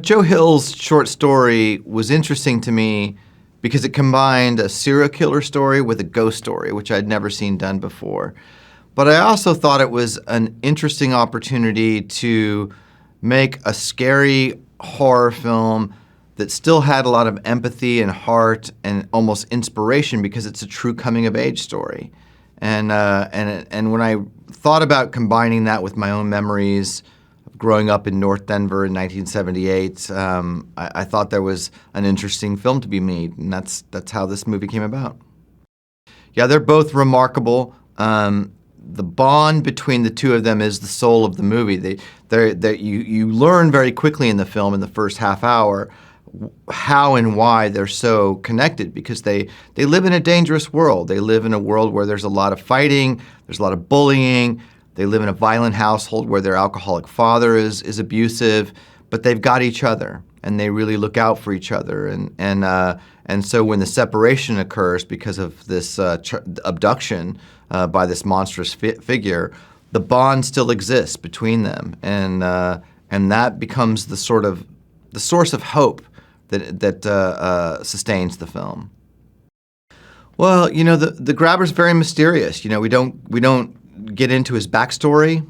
Joe Hill's short story was interesting to me because it combined a serial killer story with a ghost story, which I'd never seen done before. But I also thought it was an interesting opportunity to make a scary horror film that still had a lot of empathy and heart and almost inspiration because it's a true coming-of-age story. And when I thought about combining that with my own memories of growing up in North Denver in 1978, I thought there was an interesting film to be made, and that's how this movie came about. Yeah, they're both remarkable. The bond between the two of them is the soul of the movie. You learn very quickly in the film, in the first half hour, how and why they're so connected, because they live in a dangerous world. They live in a world where there's a lot of fighting, there's a lot of bullying. They live in a violent household where their alcoholic father is abusive, but they've got each other, and they really look out for each other. And so when the separation occurs because of this abduction by this monstrous figure, the bond still exists between them, and that becomes the source of hope that sustains the film. Well, the grabber's very mysterious. We don't get into his backstory.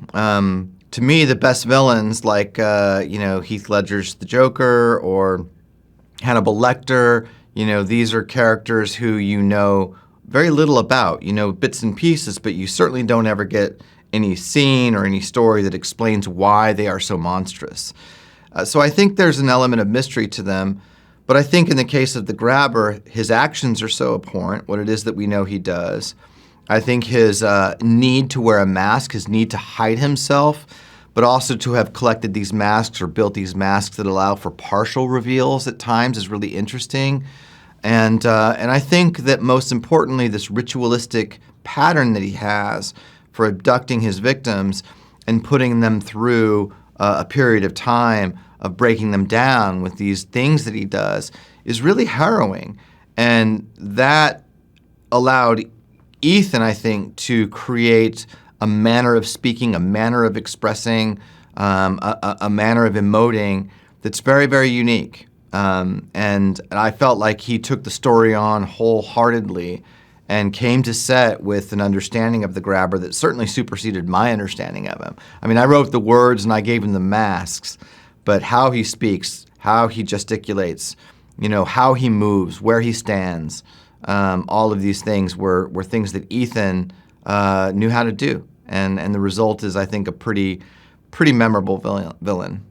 To me, the best villains, like Heath Ledger's the Joker or Hannibal Lecter, these are characters who very little about. Bits and pieces, but you certainly don't ever get any scene or any story that explains why they are so monstrous. So I think there's an element of mystery to them, but I think in the case of the grabber, his actions are so abhorrent, what it is that we know he does. I think his need to wear a mask, his need to hide himself, but also to have collected these masks or built these masks that allow for partial reveals at times is really interesting. And I think that most importantly, this ritualistic pattern that he has for abducting his victims and putting them through a period of time of breaking them down with these things that he does is really harrowing. And that allowed Ethan, I think, to create a manner of speaking, a manner of expressing, a manner of emoting that's very, very unique. And I felt like he took the story on wholeheartedly and came to set with an understanding of the grabber that certainly superseded my understanding of him. I mean, I wrote the words and I gave him the masks, but how he speaks, how he gesticulates, how he moves, where he stands, all of these things were things that Ethan knew how to do. And the result is, I think, a pretty memorable villain.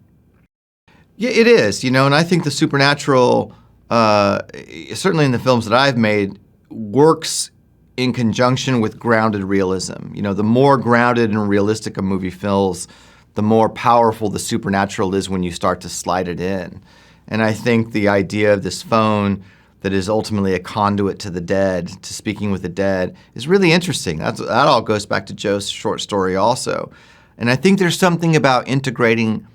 Yeah, it is, and I think the supernatural, certainly in the films that I've made, works in conjunction with grounded realism. The more grounded and realistic a movie feels, the more powerful the supernatural is when you start to slide it in. And I think the idea of this phone that is ultimately a conduit to the dead, to speaking with the dead, is really interesting. That all goes back to Joe's short story also. And I think there's something about integrating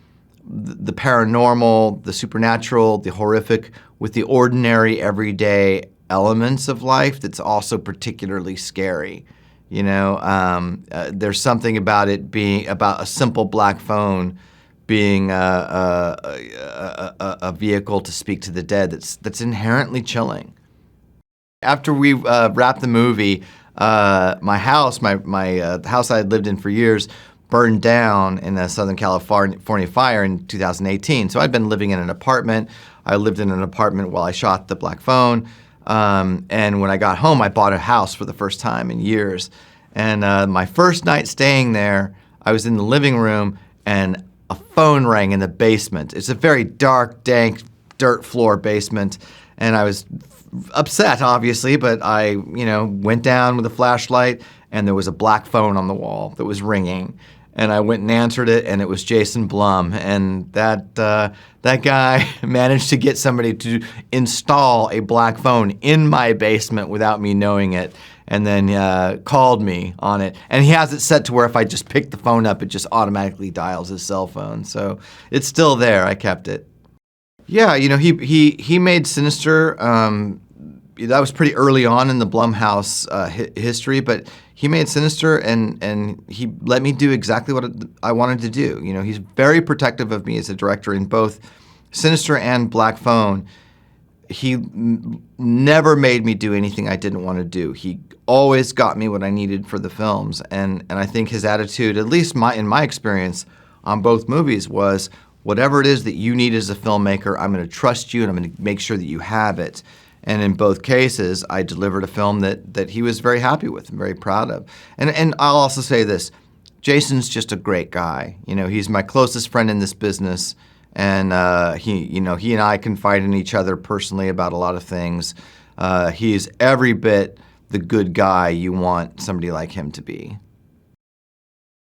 the paranormal, the supernatural, the horrific with the ordinary, everyday elements of life that's also particularly scary. There's something about it being about a simple black phone being a vehicle to speak to the dead that's inherently chilling. After we wrapped the movie, my house, my house I had lived in for years, burned down in a Southern California fire in 2018. So I'd been living in an apartment. I lived in an apartment while I shot the black phone. And when I got home, I bought a house for the first time in years. And my first night staying there, I was in the living room and a phone rang in the basement. It's a very dark, dank, dirt floor basement. And I was upset, obviously, but I, went down with a flashlight and there was a black phone on the wall that was ringing. And I went and answered it, and it was Jason Blum. And that guy managed to get somebody to install a black phone in my basement without me knowing it, and then called me on it. And he has it set to where if I just pick the phone up, it just automatically dials his cell phone. So it's still there. I kept it. Yeah, he made Sinister. That was pretty early on in the Blumhouse history, but he made Sinister, and he let me do exactly what I wanted to do. He's very protective of me as a director in both Sinister and Black Phone, he never made me do anything I didn't want to do. He always got me what I needed for the films, and I think his attitude, at least in my experience on both movies, was whatever it is that you need as a filmmaker, I'm going to trust you and I'm going to make sure that you have it. And in both cases, I delivered a film that he was very happy with and very proud of. And I'll also say this, Jason's just a great guy. You know, he's my closest friend in this business, and he and I confide in each other personally about a lot of things. He is every bit the good guy you want somebody like him to be.